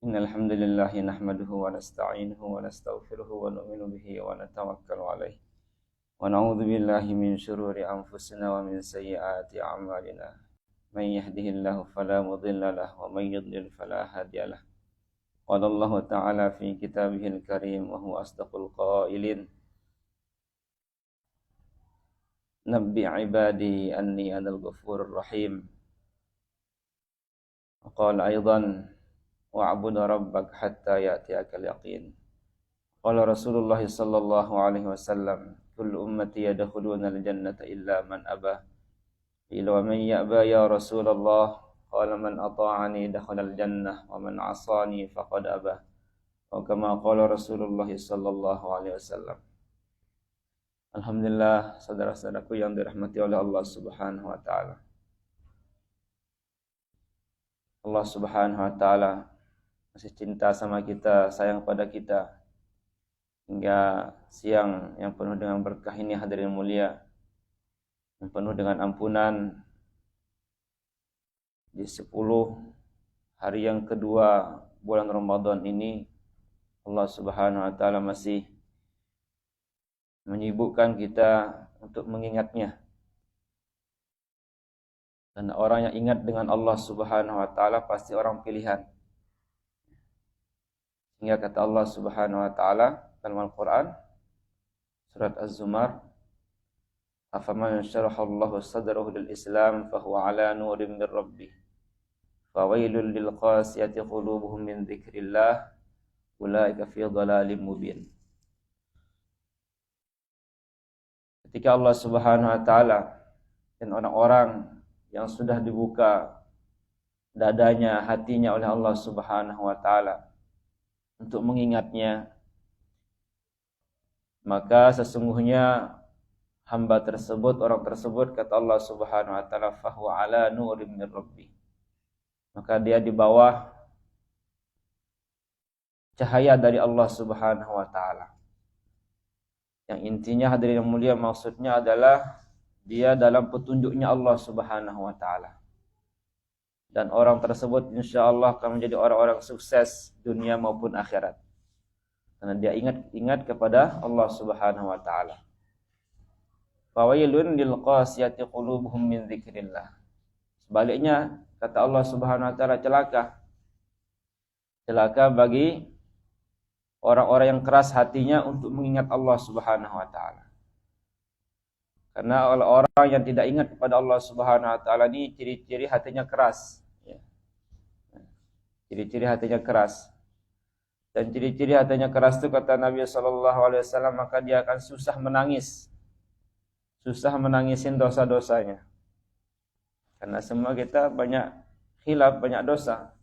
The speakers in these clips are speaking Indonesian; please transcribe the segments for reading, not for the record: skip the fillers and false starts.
Innal hamdalillah nahmaduhu wa nasta'inuhu wa nastaghfiruhu wa nu'minu bihi wa natawakkalu alayhi wa na'udzu billahi min shururi anfusina wa min sayyiati a'malina. Man yahdihillahu fala mudilla lahu wa man yudlil fala hadiya lahu. Qala Allah ta'ala fi kitabihil karim wa huwa asdaqul qailin. Nabbi ibadi anni anal ghafurur rahim. Qala aidan wa'bud rabbak hatta ya'tiyakal yaqin. Qala Rasulullah sallallahu alaihi wasallam, kullu ummati yadkhuluna al-jannata illa man aba. Qila wa man ya'ba ya Rasulullah? Qala man ata'ani dakhala al-jannah wa man 'asani faqad aba. Wa kama qala Rasulullah sallallahu alaihi wasallam. Alhamdulillah, saudara-saudaraku yang dirahmati oleh Allah Subhanahu wa taala. Allah Subhanahu wa taala masih cinta sama kita, sayang pada kita. Hingga siang yang penuh dengan berkah ini hadirin mulia, yang penuh dengan ampunan, di 10 hari yang kedua bulan Ramadan ini, Allah Subhanahu wa taala masih menyibukkan kita untuk mengingatnya. Karena orang yang ingat dengan Allah Subhanahu wa taala pasti orang pilihan. Hingga kata Allah Subhanahu wa taala dalam Al-Qur'an surat Az-Zumar, afaman syarahallahu sadrahu lil Islam fahuwa ala nurin min rabbih fawailul lil qasiyati qulubuhum min dzikrillah ulaika fi dhalalim mubin. Ketika Allah Subhanahu wa taala dan orang-orang yang sudah dibuka dadanya, hatinya oleh Allah Subhanahu wa taala untuk mengingatnya, maka sesungguhnya hamba tersebut, orang tersebut, kata Allah Subhanahu wa taala, fahuwa ala nurin min rabbi, maka dia di bawah cahaya dari Allah Subhanahu wa taala. Yang intinya hadirin yang mulia, maksudnya adalah dia dalam petunjuknya Allah Subhanahu wa taala. Dan orang tersebut insyaallah akan menjadi orang-orang sukses dunia maupun akhirat. Karena dia ingat kepada Allah Subhanahu wa taala. Fawailun lil qasiyati qulubuhum min dzikrillah. Sebaliknya kata Allah Subhanahu wa taala, celaka bagi orang-orang yang keras hatinya untuk mengingat Allah Subhanahu wa taala. Karena orang yang tidak ingat kepada Allah Subhanahu wa taala ini ciri-ciri hatinya keras, ya. Ciri-ciri hatinya keras. Dan ciri-ciri hatinya keras itu kata Nabi sallallahu alaihi wasallam, maka dia akan susah menangis. Susah menangisin dosa-dosanya. Karena semua kita banyak khilaf, banyak dosa.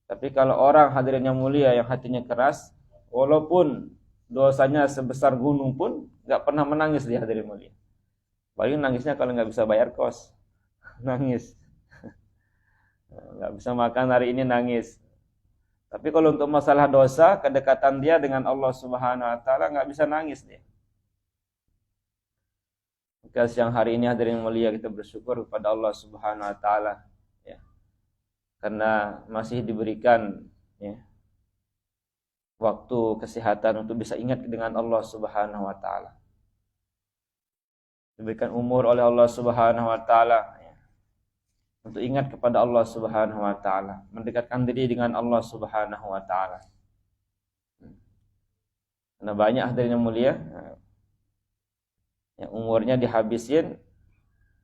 Tapi kalau orang hadirin yang mulia yang hatinya keras, walaupun dosanya sebesar gunung pun enggak pernah menangis dia hadirin mulia. Paling nangisnya kalau nggak bisa bayar kos, nangis. Nggak bisa makan hari ini, nangis. Tapi kalau untuk masalah dosa, kedekatan dia dengan Allah Subhanahu wa taala nggak bisa nangis dia. Maka siang hari ini hadirin mulia kita bersyukur kepada Allah Subhanahu wa taala, ya. Karena masih diberikan, ya, waktu kesehatan untuk bisa ingat dengan Allah Subhanahu wa taala. Diberikan umur oleh Allah Subhanahu wa taala, ya, untuk ingat kepada Allah Subhanahu wa taala, mendekatkan diri dengan Allah Subhanahu wa taala. Karena banyak hadirin yang mulia yang umurnya dihabisin,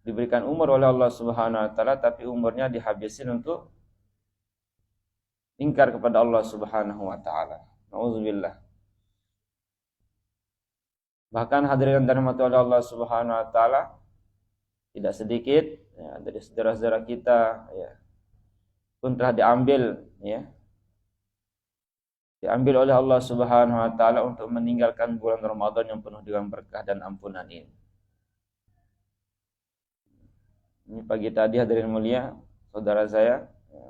diberikan umur oleh Allah Subhanahu wa taala, tapi umurnya dihabisin untuk ingkar kepada Allah Subhanahu wa taala. Nauzubillah. Bahkan hadirin dan rahmati oleh Allah Subhanahu wa taala, tidak sedikit, ya, dari saudara-saudara kita, ya, pun telah diambil, ya, diambil oleh Allah Subhanahu wa taala untuk meninggalkan bulan Ramadan yang penuh dengan berkah dan ampunan ini. Ini pagi tadi hadirin mulia, saudara saya, ya,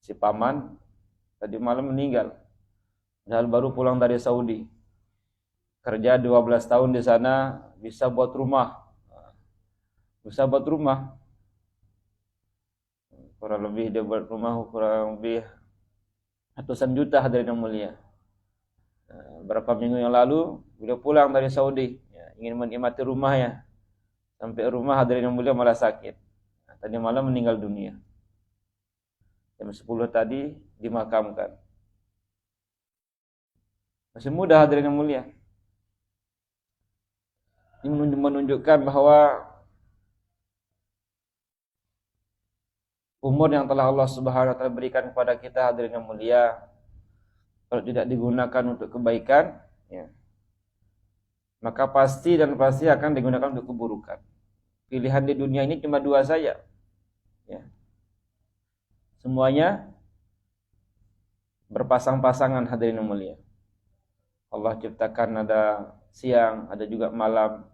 si paman tadi malam meninggal. Padahal baru pulang dari Saudi. Kerja 12 tahun di sana, bisa buat rumah. Kurang lebih dia buat rumah kurang lebih ratusan juta hadirin yang mulia. Berapa minggu yang lalu beliau pulang dari Saudi, ingin menikmati rumahnya. Sampai rumah hadirin yang mulia malah sakit. Tadi malam meninggal dunia. Jam 10 tadi dimakamkan. Masih muda hadirin yang mulia. Ini menunjukkan bahwa umur yang telah Allah Subhanahu wa taala berikan kepada kita hadirin yang mulia, kalau tidak digunakan untuk kebaikan, maka pasti akan digunakan untuk keburukan. Pilihan di dunia ini cuma dua saja. Semuanya berpasang-pasangan hadirin yang mulia. Allah ciptakan ada siang, ada juga malam,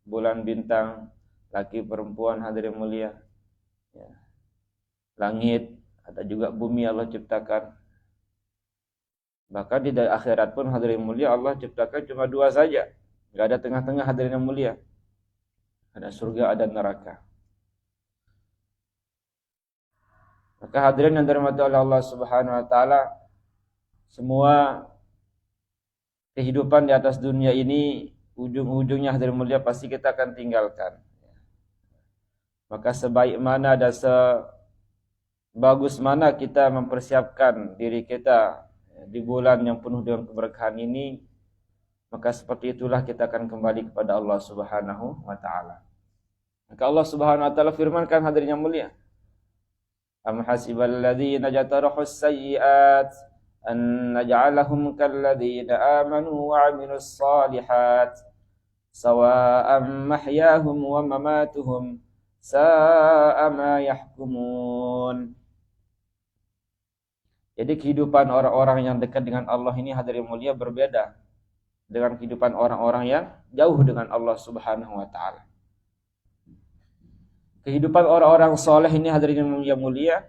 bulan, bintang, laki, perempuan hadirin yang mulia. Langit, ada juga bumi Allah ciptakan. Bahkan di akhirat pun hadirin yang mulia Allah ciptakan cuma dua saja. Enggak ada tengah-tengah hadirin yang mulia. Ada surga, ada neraka. Maka hadirin yang dirahmati oleh Allah Subhanahu wa taala, semua kehidupan di atas dunia ini ujung-ujungnya hadirin mulia pasti kita akan tinggalkan. Maka sebaik mana dan sebagus mana kita mempersiapkan diri kita di bulan yang penuh dengan keberkahan ini, maka seperti itulah kita akan kembali kepada Allah Subhanahu wa taala. Maka Allah Subhanahu wa taala firmankan hadirin yang mulia, am hasibal ladzina jatarahus sayyi'at an naj'alahum kal ladzina amanu wa 'amilus shalihat sawa'an mahyahum wa mamatuhum sa'a ma yahkumun. Jadi kehidupan orang-orang yang dekat dengan Allah ini hadirin mulia berbeda dengan kehidupan orang-orang yang jauh dengan Allah Subhanahu wa taala. Kehidupan orang-orang soleh ini hadirin yang mulia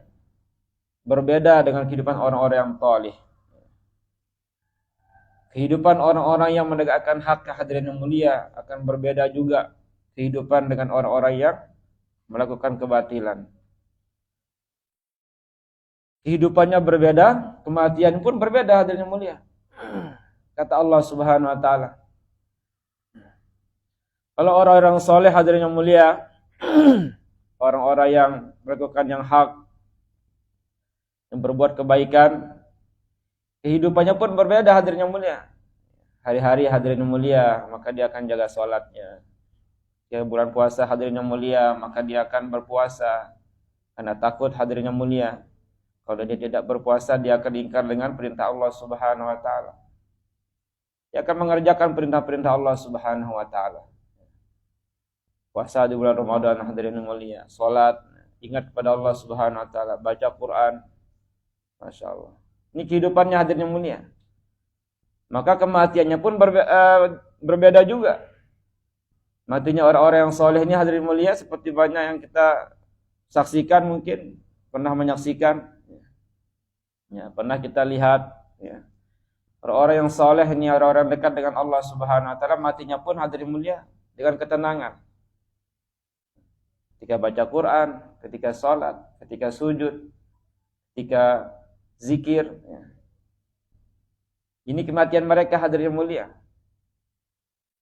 berbeda dengan kehidupan orang-orang yang thalih. Kehidupan orang-orang yang menegakkan hak hadirin yang mulia akan berbeda juga kehidupan dengan orang-orang yang melakukan kebatilan. Kehidupannya berbeda, kematian pun berbeda hadirin yang mulia. Kata Allah Subhanahu wa taala, kalau orang-orang soleh hadirin yang mulia, orang-orang yang melakukan yang hak, yang berbuat kebaikan, kehidupannya pun berbeda hadirin yang mulia. Hari-hari hadirin yang mulia, maka dia akan jaga sholatnya. Jika bulan puasa hadirin yang mulia, maka dia akan berpuasa karena takut hadirin yang mulia. Kalau dia tidak berpuasa, dia akan ingkar dengan perintah Allah Subhanahu wa taala. Dia akan mengerjakan perintah-perintah Allah Subhanahu wa taala. Puasa di bulan Ramadan hadirin yang mulia, salat, ingat kepada Allah Subhanahu wa taala, baca Quran. Masya Allah. Ini kehidupannya hadirin yang mulia. Maka kematiannya pun berbeda juga. Matinya orang-orang yang soleh ini hadirin mulia seperti banyak yang kita saksikan, mungkin pernah menyaksikan. Pernah kita lihat. Orang-orang yang soleh ini, orang-orang dekat dengan Allah Subhanahu wa taala, matinya pun hadirin mulia dengan ketenangan. Ketika baca Quran, ketika sholat, ketika sujud, ketika zikir. Ini kematian mereka hadirin mulia.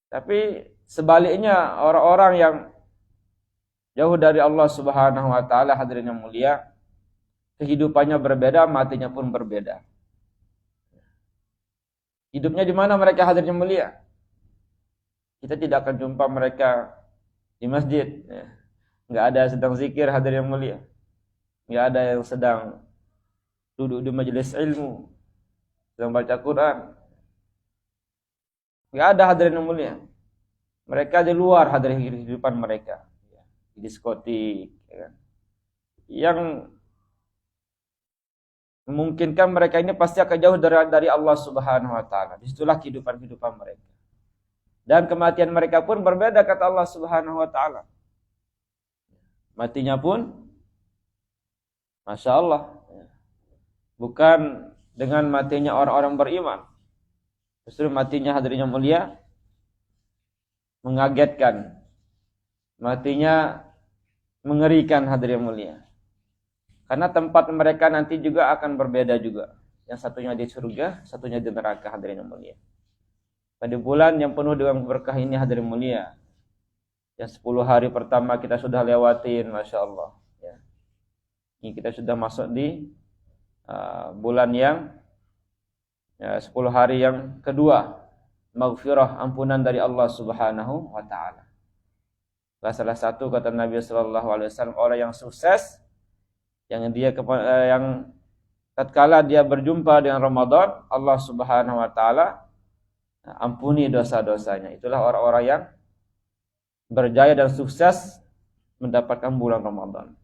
Tapi sebaliknya orang-orang yang jauh dari Allah Subhanahu wa taala hadirin yang mulia, kehidupannya berbeda, matinya pun berbeda. Hidupnya di mana mereka hadirin yang mulia? Kita tidak akan jumpa mereka di masjid. Enggak ada yang sedang zikir hadirin yang mulia. Enggak ada yang sedang duduk di majelis ilmu, sedang baca Quran. Enggak ada hadirin yang mulia. Mereka di luar hadirin kehidupan mereka. Di diskotik, yang memungkinkan mereka ini pasti akan jauh dari Allah Subhanahu wa taala. Disitulah kehidupan mereka. Dan kematian mereka pun berbeda kata Allah Subhanahu wa taala. Matinya pun Masya Allah, bukan dengan matinya orang-orang beriman. Justru matinya hadirin yang mulia mengagetkan. Matinya mengerikan hadirin yang mulia. Karena tempat mereka nanti juga akan berbeda juga. yang satunya di surga, satunya di neraka, hadirin yang mulia. Pada bulan yang penuh dengan berkah ini, hadirin mulia, yang 10 hari pertama kita sudah lewatin, Masya Allah. Ya. Ini kita sudah masuk di bulan yang 10 hari yang kedua, maghfirah, ampunan dari Allah Subhanahu wa taala. Salah satu kata Nabi sallallahu alaihi wasallam, orang yang sukses yang tatkala dia berjumpa dengan Ramadan, Allah Subhanahu wa taala ampuni dosa-dosanya. Itulah orang-orang yang berjaya dan sukses mendapatkan bulan Ramadan.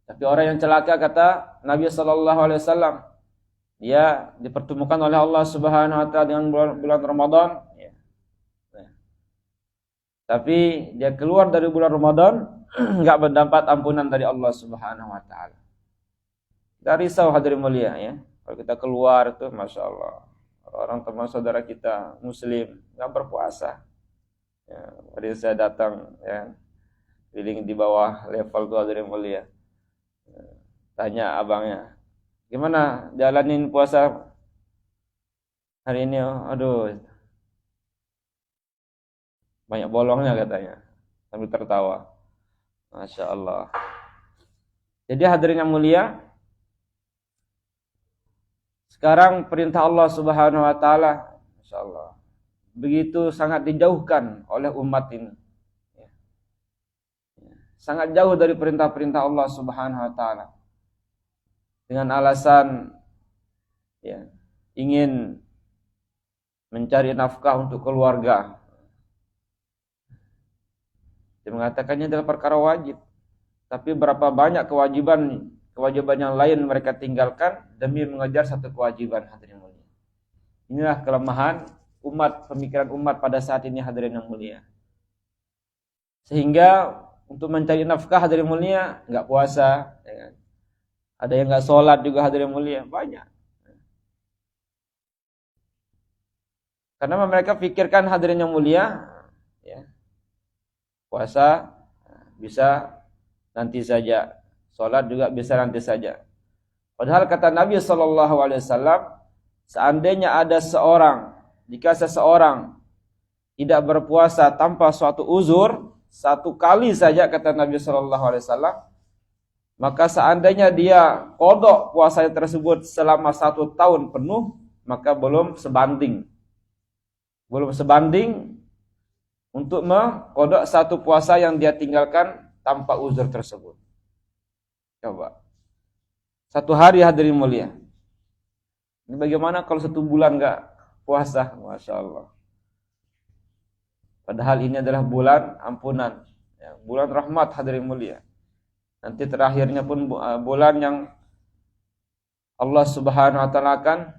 Tapi orang yang celaka, kata Nabi sallallahu alaihi wasallam, dia dipertemukan oleh Allah Subhanahu wa taala dengan bulan Ramadan, ya. Tapi dia keluar dari bulan Ramadan enggak mendapat ampunan dari Allah Subhanahu wa taala. Kita risau, hadirin mulia, ya. Kalau kita keluar itu, Masya Allah, orang teman saudara kita Muslim enggak berpuasa. Ya, hari saya datang, ya, keliling di bawah level itu, hadirin mulia. Tanya abangnya, gimana jalanin puasa hari ini? Aduh, banyak bolongnya katanya, sambil tertawa. Masya Allah. Jadi hadirin yang mulia, sekarang perintah Allah Subhanahu wa taala, Masya Allah, begitu sangat dijauhkan oleh umat ini. Sangat jauh dari perintah-perintah Allah Subhanahu wa taala. Dengan alasan, ya, ingin mencari nafkah untuk keluarga. Dia mengatakannya adalah perkara wajib. Tapi berapa banyak kewajiban yang lain mereka tinggalkan demi mengejar satu kewajiban, hadirin mulia. Inilah kelemahan umat, pemikiran umat pada saat ini, hadirin yang mulia. Sehingga untuk mencari nafkah, hadirin mulia, enggak puasa, ya kan? Ada yang enggak sholat juga, hadirin mulia, banyak. Karena mereka pikirkan, hadirin yang mulia, ya, puasa bisa nanti saja, sholat juga bisa nanti saja. Padahal kata Nabi SAW, seandainya ada jika seseorang tidak berpuasa tanpa suatu uzur, satu kali saja, kata Nabi SAW, maka seandainya dia qadha puasanya tersebut selama 1 tahun penuh, maka belum sebanding untuk mengqadha satu puasa yang dia tinggalkan tanpa uzur tersebut. Coba, 1 hari, hadirin mulia. Ini bagaimana kalau 1 bulan enggak puasa? Masya Allah. Padahal ini adalah bulan ampunan, ya, bulan rahmat, hadirin mulia. Nanti terakhirnya pun bulan yang Allah Subhanahu wa taala akan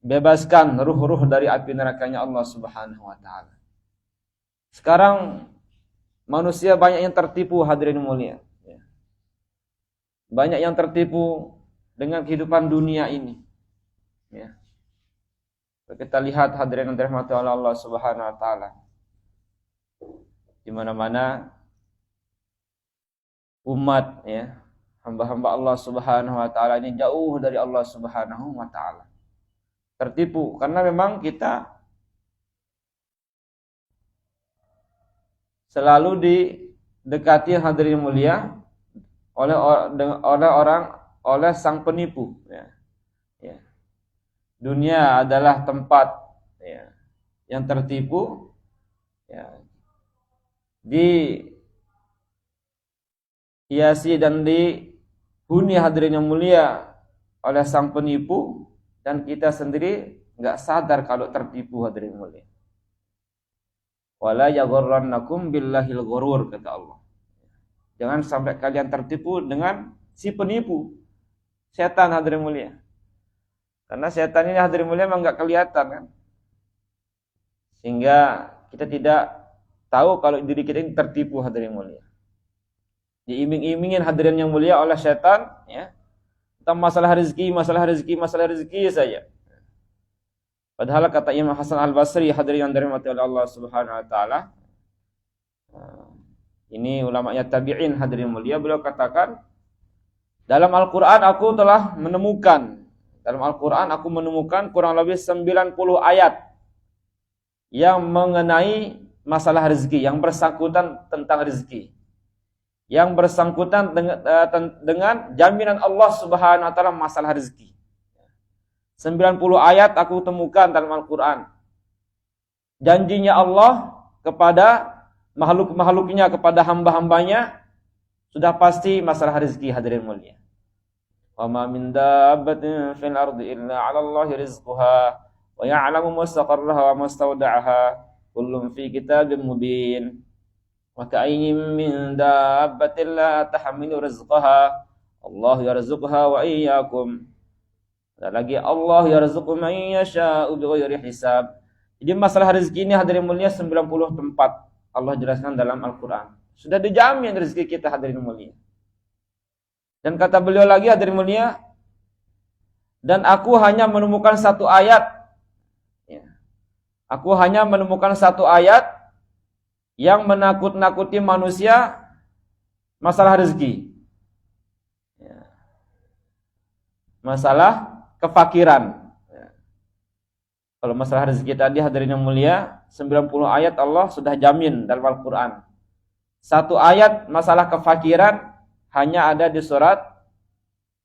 bebaskan ruh-ruh dari api nerakanya Allah Subhanahu wa taala. Sekarang manusia banyak yang tertipu, hadirin mulia, ya. Banyak yang tertipu dengan kehidupan dunia ini, ya. Kita lihat, hadirin yang dirahmati oleh Allah Subhanahu wa taala, di mana-mana umat, ya, hamba-hamba Allah Subhanahu wa taala ini jauh dari Allah Subhanahu wa taala. Tertipu karena memang kita selalu didekati, hadirin mulia, oleh sang penipu, ya. Ya. Dunia adalah tempat, ya, yang tertipu, ya, dihiasi dan dihuni, hadirin yang mulia, oleh sang penipu, dan kita sendiri enggak sadar kalau tertipu, hadirin mulia. Wala yaghurrannakum billahil ghurur, kata Allah. Jangan sampai kalian tertipu dengan si penipu, setan, hadirin mulia. Karena setan ini, hadirin mulia, memang enggak kelihatan, kan? Sehingga kita tidak tahu kalau diri kita ini tertipu, hadirin mulia. Diiming-imingin, hadirin yang mulia, oleh setan, ya, tentang masalah rezeki saja. Padahal kata Imam Hasan Al-Basri, hadirin yang dirahmati oleh Allah Subhanahu wa taala, ini ulamanya tabi'in, hadirin mulia, beliau katakan, dalam Al-Qur'an aku telah menemukan dalam Al-Quran aku menemukan kurang lebih 90 ayat yang mengenai masalah rezeki, yang bersangkutan tentang rezeki, yang bersangkutan dengan jaminan Allah Subhanahu wa taala masalah rezeki. 90 ayat aku temukan dalam Al-Quran. Janjinya Allah kepada makhluk-makhluknya, kepada hamba-hambanya, sudah pasti masalah rezeki, hadirin mulia. Wa ma min dabbatin fil ardi illa 'ala Allahi rizquha wa ya'lamu mustaqarraha wa mustawda'aha kullun fi kitabim mubin. Wa ka'ayyin min dabbatin la tahmilu rizqaha Allah yarzuquha wa iyyakum. Dan lagi Allah yarzuqu man yasha'u bighairi hisab. Jadi masalah rezeki ini, hadirin mulia, 90 tempat Allah jelaskan dalam Al-Quran. Sudah dijamin rezeki kita, hadirin mulia. Dan kata beliau lagi, hadirin mulia, dan aku hanya menemukan satu ayat. Aku hanya menemukan satu ayat yang menakut-nakuti manusia masalah rezeki. Masalah kefakiran. Kalau masalah rezeki tadi, hadirin yang mulia, 90 ayat Allah sudah jamin dalam Al-Quran. Satu ayat masalah kefakiran hanya ada di surat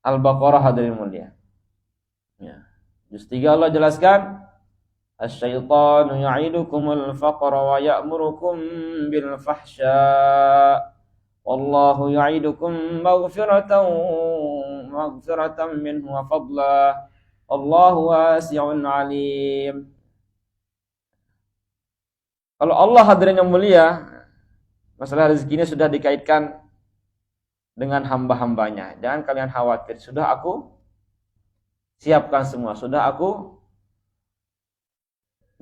Al-Baqarah, hadirin mulia. Juz 3 Allah jelaskan, asy-syaitanu ya'idukumul faqra wa ya'murukum bil fahsya wallahu ya'idukum maghfiratan minhu wa fadla Allahu wasi'un alim. Kalau Allah, hadirin yang mulia, masalah rezeki ini sudah dikaitkan dengan hamba-hambanya. Jangan kalian khawatir, sudah aku siapkan semua, sudah aku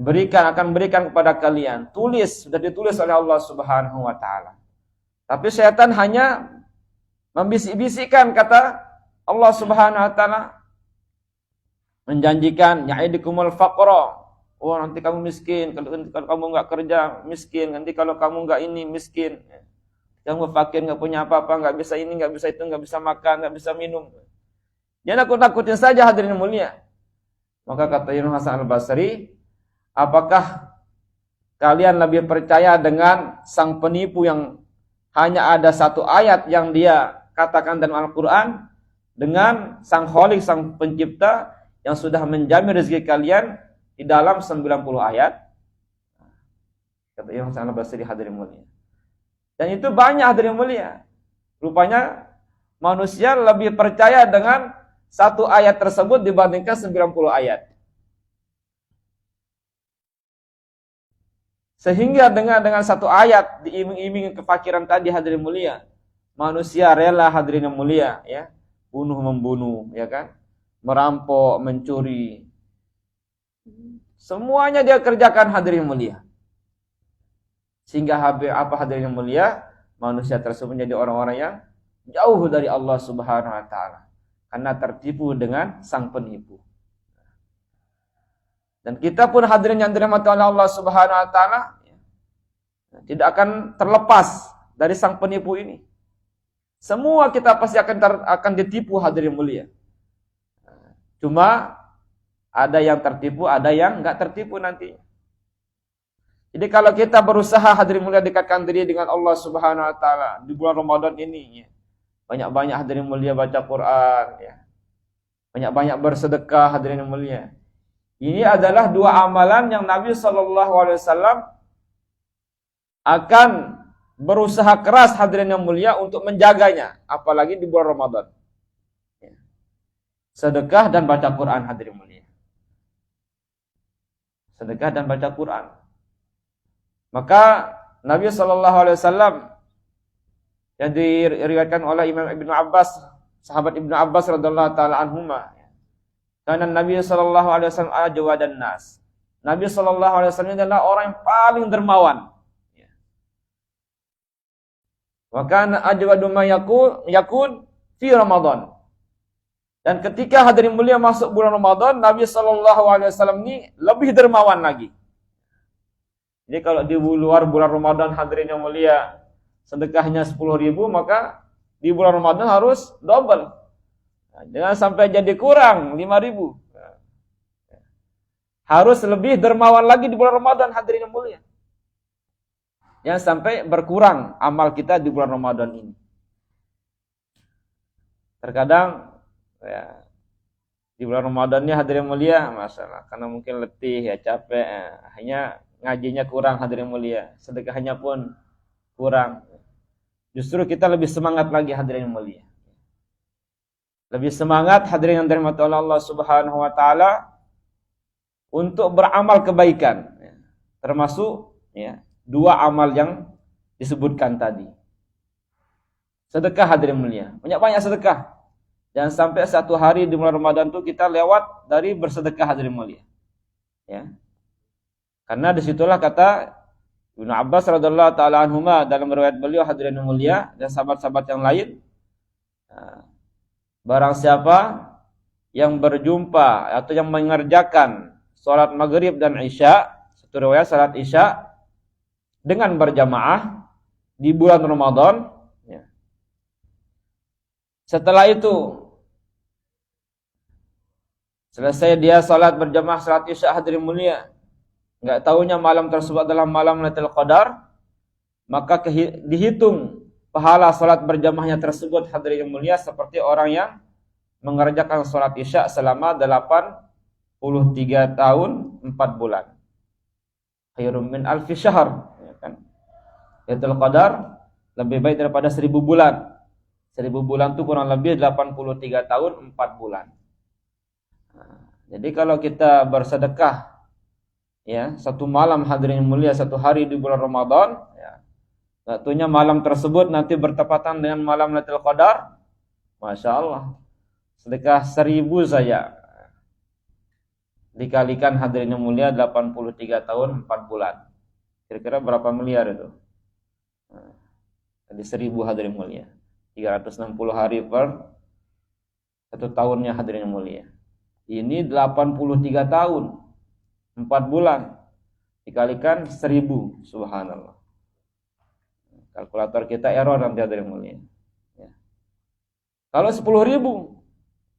akan berikan kepada kalian. Sudah ditulis oleh Allah Subhanahu wa taala. Tapi setan hanya membisik-bisikkan, kata Allah Subhanahu wa taala, menjanjikan ya'idukumul faqra. Oh, nanti kamu miskin, kalau kamu enggak kerja miskin, nanti kalau kamu enggak ini miskin. Kamu fakir, enggak punya apa-apa, enggak bisa ini, enggak bisa itu, enggak bisa makan, enggak bisa minum. Dia nakut-nakutin saja, hadirin mulia. Maka kata Imam Hasan Al-Basri, apakah kalian lebih percaya dengan sang penipu yang hanya ada satu ayat yang dia katakan dalam Al-Quran, dengan sang Khalik, sang pencipta, yang sudah menjamin rezeki kalian di dalam 90 ayat? Kata Imam Hasan Al-Basri, hadirin mulia. Dan itu banyak, hadirin mulia. Rupanya manusia lebih percaya dengan satu ayat tersebut dibandingkan 90 ayat. Sehingga dengan satu ayat diiming-iming kefakiran tadi, hadirin mulia, manusia rela, hadirin yang mulia, ya, bunuh-membunuh, ya kan, merampok, mencuri, semuanya dia kerjakan, hadirin mulia. Sehingga apa, hadirin mulia, manusia tersebut menjadi orang-orang yang jauh dari Allah Subhanahu wa taala karena tertipu dengan sang penipu. Dan kita pun, hadirin yang dirahmati oleh Allah Subhanahu wa taala, tidak akan terlepas dari sang penipu ini. Semua kita pasti akan ditipu, hadirin mulia. Cuma ada yang tertipu, ada yang enggak tertipu nantinya. Jadi kalau kita berusaha, hadirin mulia, dekatkan diri dengan Allah Subhanahu wa taala di bulan Ramadan ini, ya, banyak-banyak, hadirin mulia, baca Quran, ya, banyak-banyak bersedekah, hadirin mulia. Ini adalah dua amalan yang Nabi SAW akan berusaha keras, hadirin yang mulia, untuk menjaganya, apalagi di bulan Ramadan. Sedekah dan baca Quran, hadirin mulia. Sedekah dan baca Quran. Maka Nabi SAW yang diriwayatkan oleh Imam Ibnu Abbas, sahabat Ibnu Abbas radhiyallahu taala anhuma, karena Nabi SAW ajwadan nas. Nabi SAW adalah orang yang paling dermawan. Wa kana ajwadu ma yakun fi Ramadan. Dan ketika, hadirin mulia, masuk bulan Ramadan, Nabi SAW ini lebih dermawan lagi. Jadi kalau di luar bulan Ramadan, hadirin yang mulia, sedekahnya 10.000, maka di bulan Ramadan harus double. Nah, Jangan sampai jadi kurang 5.000. Harus lebih dermawan lagi di bulan Ramadan, hadirin yang mulia. Jangan sampai berkurang amal kita di bulan Ramadan ini. Terkadang ya, di bulan Ramadan ini hadirin mulia, masalah karena mungkin letih ya, capek, akhirnya ngajinya kurang hadirin mulia, sedekahnya pun kurang. Justru kita lebih semangat lagi hadirin mulia. Lebih semangat hadirin yang dirahmati Allah Subhanahu wa taala untuk beramal kebaikan. Termasuk ya, 2 amal yang disebutkan tadi. Sedekah hadirin mulia. Banyak-banyak sedekah. Jangan sampai satu hari di bulan Ramadan itu kita lewat dari bersedekah hadirin mulia. Ya. Karena disitulah kata Ibnu Abbas radhiyallahu taala anhuma dalam riwayat beliau hadirin mulia dan sahabat-sahabat yang lain, barang siapa yang berjumpa atau yang mengerjakan salat maghrib dan isya, satu riwayat salat isya dengan berjamaah di bulan Ramadan, ya. Setelah itu selesai dia salat berjamaah salat isya hadirin mulia, enggak tahunya malam tersebut adalah malam Lailatul Qadar, maka dihitung pahala salat berjamaahnya tersebut hadirin mulia seperti orang yang mengerjakan salat isya selama 83 tahun 4 bulan. Khairum min alfi syahr, ya kan? Lailatul Qadar lebih baik daripada 1000 bulan. 1000 bulan itu kurang lebih 83 tahun 4 bulan. Jadi kalau kita bersedekah ya, satu malam hadirin mulia, satu hari di bulan Ramadan, ya, tentunya malam tersebut nanti bertepatan dengan malam Lailatul Qadar, Masya Allah, sedekah 1000 saja dikalikan hadirin yang mulia 83 tahun 4 bulan. Kira-kira berapa miliar itu? Jadi 1000 hadirin mulia, 360 hari per satu tahunnya hadirin yang mulia. Ini 83 tahun 4 bulan dikalikan 1000, subhanallah. Kalkulator kita error nanti hadirin mulia. Ya. Kalau 10.000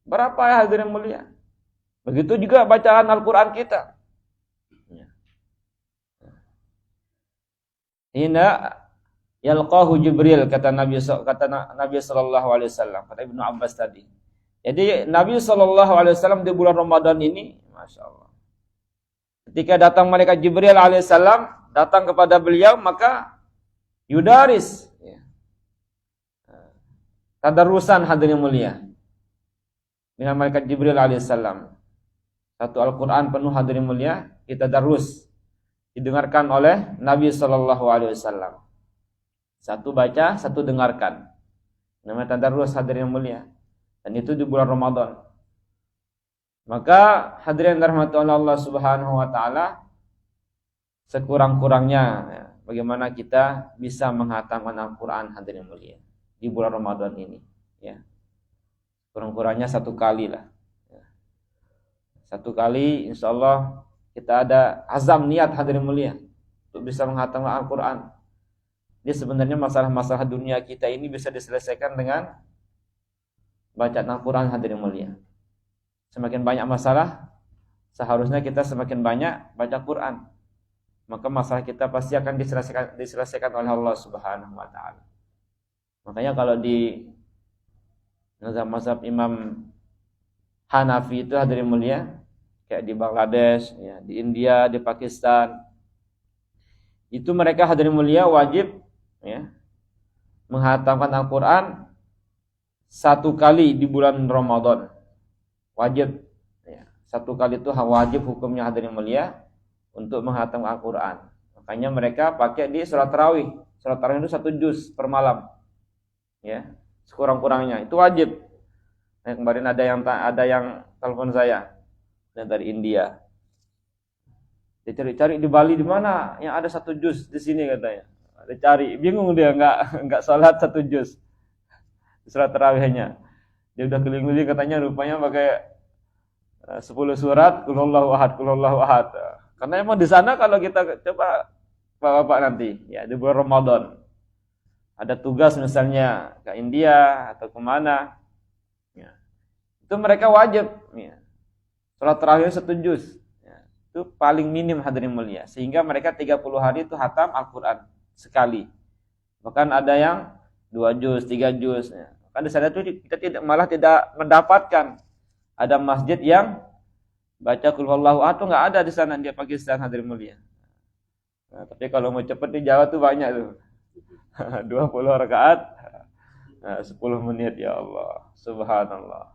berapa ya hadirin mulia? Begitu juga bacaan Al-Quran kita. Ya. Hina yalqahu Jibril, kata Nabi sallallahu alaihi wasallam, kata Ibnu Abbas tadi. Jadi Nabi sallallahu alaihi wasallam di bulan Ramadan ini, Masya Allah, ketika datang malaikat Jibril alaihissalam datang kepada beliau, maka yudaris, ya, tadarusan hadirin mulia dengan malaikat Jibril alaihissalam. Satu Al-Quran penuh hadirin mulia kita darus, didengarkan oleh Nabi sallallahu alaihi wasallam. Satu baca, satu dengarkan. Namanya tadarus hadirin mulia. Dan itu di bulan Ramadan. Maka hadirin rahmat Allah Subhanahu wa taala, sekurang-kurangnya ya, bagaimana kita bisa menghatamkan Al-Qur'an hadirin mulia di bulan Ramadan ini, ya. Kurang-kurangnya 1 kali lah. Ya. 1 kali insyaallah kita ada azam niat hadirin mulia untuk bisa menghatamkan Al-Qur'an. Jadi sebenarnya masalah-masalah dunia kita ini bisa diselesaikan dengan bacaan Al-Qur'an hadirin mulia. Semakin banyak masalah, seharusnya kita semakin banyak baca Quran. Maka masalah kita pasti akan diselesaikan oleh Allah Subhanahu wa taala. Makanya kalau di mazhab Imam Hanafi itu hadirin mulia, kayak di Bangladesh, ya, di India, di Pakistan, itu mereka hadirin mulia wajib, ya, menghatamkan Al-Quran 1 kali di bulan Ramadan. Wajib, ya. 1 kali itu wajib hukumnya hadirin mulia untuk menghatam Al-Quran. Makanya mereka pakai di sholat tarawih. Sholat tarawih itu 1 juz per malam, ya, sekurang-kurangnya itu wajib. Nah, kemarin ada yang telepon saya dari India. Dia cari-cari di Bali di mana yang ada 1 juz di sini katanya. Dia cari, bingung dia enggak sholat 1 juz surat tarawihnya. Dia udah keliling-keliling katanya rupanya pakai 10 surat qul huwallahu ahad. Karena emang di sana kalau kita coba Bapak nanti ya di bulan Ramadan ada tugas misalnya ke India atau kemana, ya, itu mereka wajib ya. Salat tarawih 1 juz. Ya. Itu paling minim hadirin mulia. Sehingga mereka 30 hari itu hatam Al-Qur'an sekali. Bahkan ada yang 2 juz, 3 juz ya. Kan di sana itu kita tidak mendapatkan ada masjid yang baca qul huwallahu ahad, enggak ada di sana di Pakistan hadirin mulia. Nah, tapi kalau mau cepat di Jawa tuh banyak tuh. 20 rakaat 10 menit ya Allah. Subhanallah.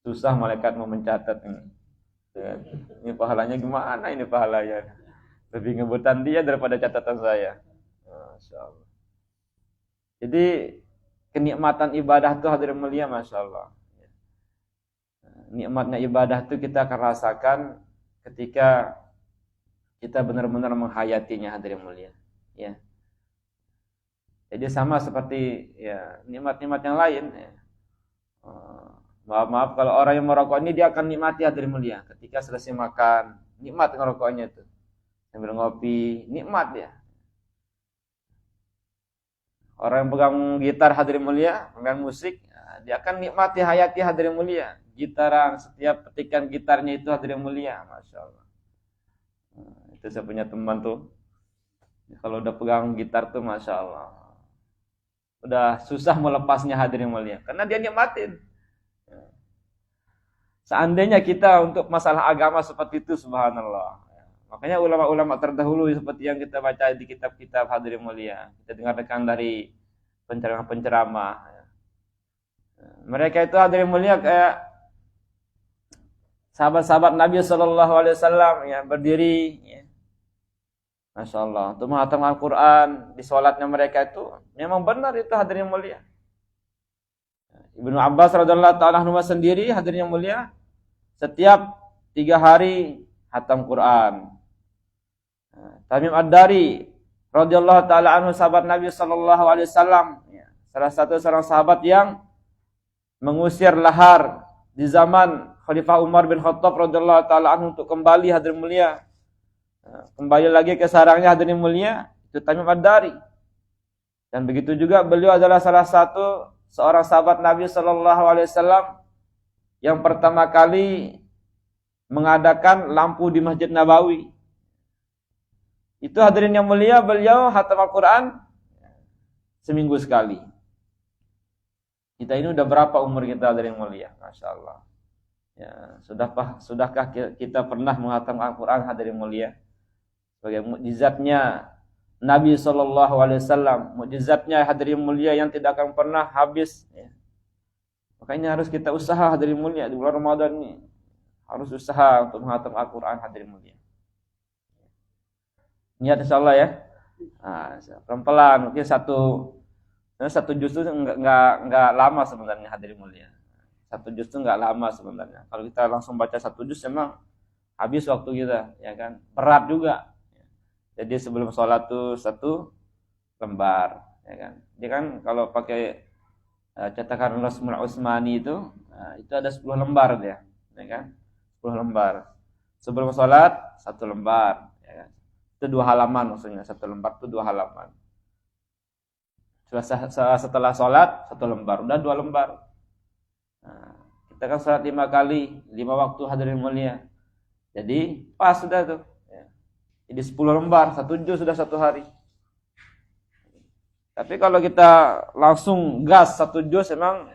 Susah malaikat mau mencatat ini. Ini pahalanya gimana ini pahalanya? Lebih ngebutan dia daripada catatan saya. Masya Allah. Jadi kenikmatan ibadah itu hadirin mulia, Masya Allah. Nikmatnya ibadah itu kita akan rasakan ketika kita benar-benar menghayatinya hadirin mulia. Ya. Jadi sama seperti ya nikmat-nikmat yang lain. Ya. Maaf kalau orang yang merokok ini dia akan nikmati hadirin mulia. Ketika selesai makan, nikmat ngerokoknya itu. Sambil ngopi, nikmat ya. Orang yang pegang gitar hadirin mulia, pegang musik, dia akan nikmati hayati hadirin mulia. Gitaran, setiap petikan gitarnya itu hadirin mulia, Masya Allah. Itu saya punya teman tuh. Kalau udah pegang gitar tuh Masya Allah. Udah susah melepasnya hadirin mulia. Karena dia nikmatin. Seandainya kita untuk masalah agama seperti itu, subhanallah. Makanya ulama-ulama terdahulu seperti yang kita baca di kitab-kitab hadirin mulia. Kita dengarkan dari penceramah-penceramah. Mereka itu hadirin mulia kayak sahabat-sahabat Nabi SAW ya, berdiri ya. Masya Allah, untuk menghatam Al-Quran di sholatnya mereka itu memang benar itu hadirin mulia. Ibnu Abbas radhiyallahu ta'ala anhu sendiri hadirin yang mulia setiap 3 hari hatam Quran. Tamim Ad-Dari radhiyallahu ta'ala anhu sahabat Nabi SAW ya, salah satu seorang sahabat yang mengusir lahar di zaman Khalifah Umar bin Khattab radhiyallahu ta'ala anhu untuk kembali hadirin mulia. Kembali lagi ke sarangnya hadirin mulia, itu Tamim Ad-Dari. Dan begitu juga beliau adalah salah satu seorang sahabat Nabi SAW yang pertama kali mengadakan lampu di Masjid Nabawi. Itu hadirin yang mulia, beliau hatam Al-Quran seminggu sekali. Kita ini udah berapa umur kita hadirin mulia? Masya Allah. Ya, sudahkah kita pernah menghatam Al-Quran hadirin mulia? Sebagai mukjizatnya Nabi SAW, mukjizatnya hadirin mulia yang tidak akan pernah habis. Ya. Makanya harus kita usaha hadirin mulia di bulan Ramadan ini. Harus usaha untuk menghatam Al-Quran hadirin mulia. Niat insyaAllah ya. Nah, pelan-pelan, mungkin satu juz itu enggak lama sebenarnya hadirin mulia. 1 juz itu enggak lama sebenarnya. Kalau kita langsung baca 1 juz memang habis waktu kita, ya kan? Berat juga. Jadi sebelum sholat tuh 1 lembar, ya kan? Dia kan kalau pakai cetakan Rasmul Utsmani itu ada 10 lembar dia, ya kan? 10 lembar. Sebelum sholat 1 lembar, ya kan? Itu 2 halaman maksudnya, 1 lembar itu 2 halaman. Setelah sholat 1 lembar, udah 2 lembar. Nah, kita kan sholat 5 kali, 5 waktu hadirin mulia. Jadi pas sudah tuh. Jadi 10 lembar, 1 juz sudah 1 hari. Tapi kalau kita langsung gas 1 juz emang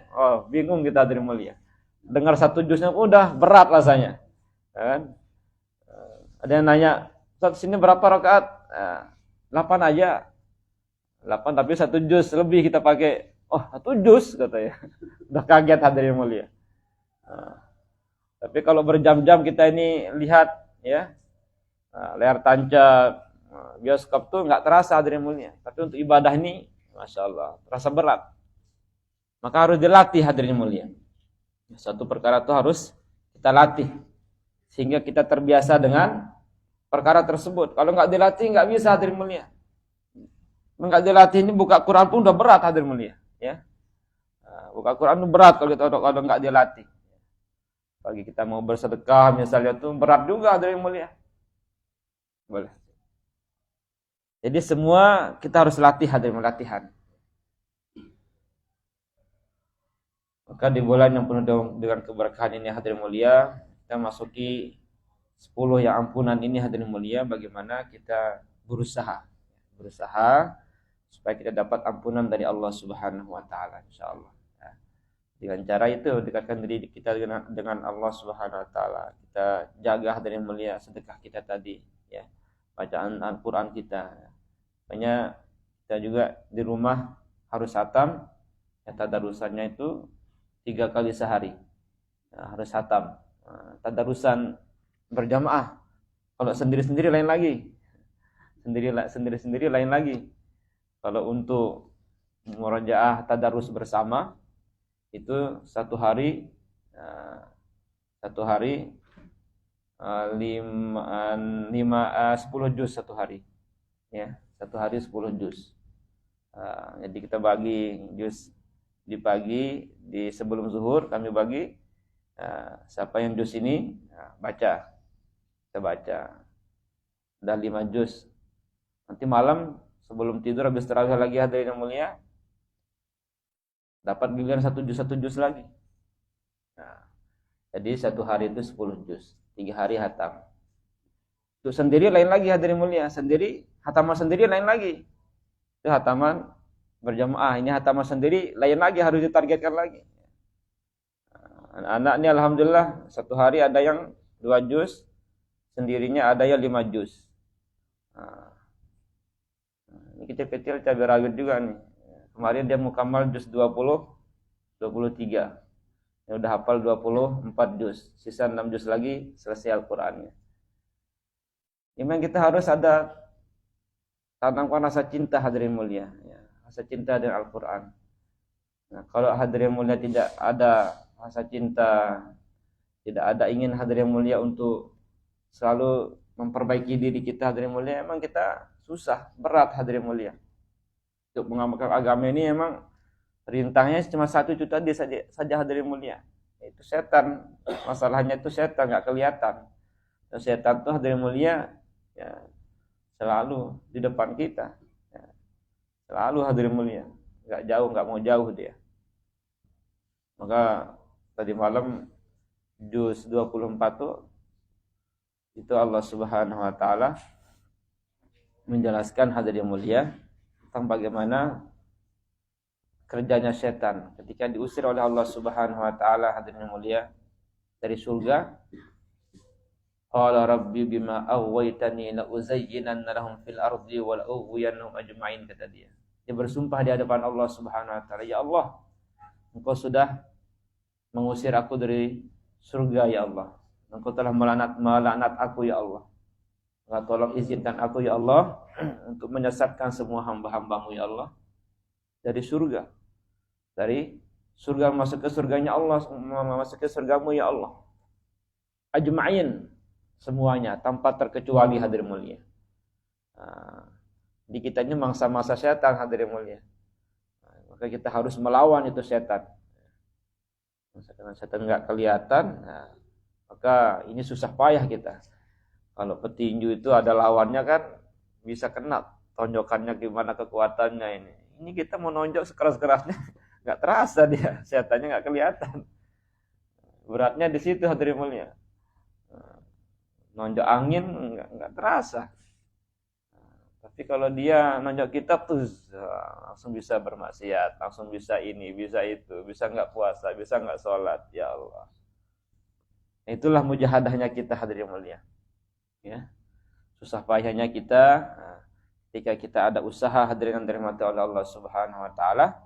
bingung kita hadirin mulia. Dengar 1 juznya udah berat rasanya. Kan? Ada yang nanya, "Ustaz, sini berapa rakaat?" 8 aja. 8 tapi 1 juz lebih kita pakai. Oh, 1 juz katanya. Udah kaget hadirin mulia. Tapi kalau berjam-jam kita ini lihat ya, layar tancap, bioskop tuh nggak terasa hadirin mulia. Tapi untuk ibadah ini, Masya Allah, terasa berat. Maka harus dilatih hadirin mulia. Satu perkara itu harus kita latih. Sehingga kita terbiasa dengan perkara tersebut. Kalau nggak dilatih, nggak bisa hadirin mulia. Nggak dilatih ini buka Quran pun udah berat hadirin mulia. Ya. Buka Quran itu berat kalau nggak dilatih. Bagi kita mau bersedekah misalnya itu berat juga hadirin mulia. Boleh. Jadi semua kita harus latih hadirin latihan. Maka di bulan yang penuh dengan keberkahan ini hadirin mulia, kita masuki 10 yang ampunan ini hadirin mulia, bagaimana kita berusaha supaya kita dapat ampunan dari Allah Subhanahu wa taala insyaallah. Ya. Dengan cara itu dekatkan diri kita dengan Allah Subhanahu wa taala. Kita jaga hadirin mulia sedekah kita tadi ya. Bacaan Al-Qur'an kita. Makanya kita juga di rumah harus khatam. Ya, tadarusannya itu 3 kali sehari. Ya, harus khatam. Tadarusan berjamaah. Kalau sendiri-sendiri lain lagi. Sendiri-sendiri lain lagi. Kalau untuk murajaah tadarus bersama itu satu hari 10 juz satu hari. Ya, satu hari 10 juz. Jadi kita bagi juz di pagi, di sebelum zuhur kami bagi. Siapa yang juz ini baca. Kita baca. Udah 5 juz. Nanti malam sebelum tidur habis tarawih lagi hadirin yang mulia, dapat giliran satu juz lagi. Nah, jadi satu hari itu 10 juz, 3 hari hatam. Itu sendiri lain lagi hadirin mulia, hataman sendiri lain lagi. Itu hataman berjamaah, ini hataman sendiri lain lagi, harus ditargetkan lagi. Anak-anak ini alhamdulillah satu hari ada yang 2 juz, sendirinya ada yang 5 juz. Ini kecil-kecil cabai rawit juga nih. Kemarin dia mukamal juz 23. Ya udah hafal 24 juz. Sisa 6 juz lagi selesai Al-Qur'annya. Memang kita harus ada tanamkan rasa cinta hadirin mulia, ya. Rasa cinta dengan Al-Qur'an. Nah, kalau hadirin mulia tidak ada rasa cinta, tidak ada ingin hadirin mulia untuk selalu memperbaiki diri kita hadirin mulia, memang kita susah, berat hadirin mulia. Untuk mengamalkan agama ini memang rintangnya cuma satu itu tadi saja hadirin mulia. Itu setan. Masalahnya itu setan, enggak kelihatan. Dan setan itu hadirin mulia ya selalu di depan kita. Ya. Selalu hadirin mulia. Enggak mau jauh dia. Maka tadi malam juz 24 itu Allah Subhanahu wa taala menjelaskan hadirin mulia tentang bagaimana kerjanya setan ketika diusir oleh Allah Subhanahu wa taala hadirin mulia dari surga. Qala rabbi bima aghwaytani la uzayyinanna lahum fil ardi wa la ughwiyannahum ajma'in, kata dia. Dia bersumpah di hadapan Allah Subhanahu wa taala, ya Allah, Engkau sudah mengusir aku dari surga ya Allah. Engkau telah melaknat aku ya Allah. Maka tolong izinkan aku ya Allah untuk menyesatkan semua hamba-hambamu ya Allah dari surga. Dari surga masuk ke surganya Allah, masuk ke surgamu ya Allah. Ajma'in, semuanya tanpa terkecuali hadirin mulia. Di kita ini mangsa-mangsa setan hadirin mulia. Maka kita harus melawan itu setan. Karena setan enggak kelihatan, maka ini susah payah kita. Kalau petinju itu ada lawannya kan bisa kena tonjokannya gimana kekuatannya ini. Ini kita mau nonjok sekeras-kerasnya nggak terasa dia, setannya nggak kelihatan. Beratnya di situ hadirin mulia. Nonjok angin nggak terasa. Tapi kalau dia nonjok kita tuh langsung bisa bermaksiat, langsung bisa ini, bisa itu, bisa nggak puasa, bisa nggak sholat, ya Allah. Itulah mujahadahnya kita hadirin mulia. Ya, susah payahnya kita ketika kita ada usaha hadirin yang dirahmati oleh Allah Subhanahu wa taala,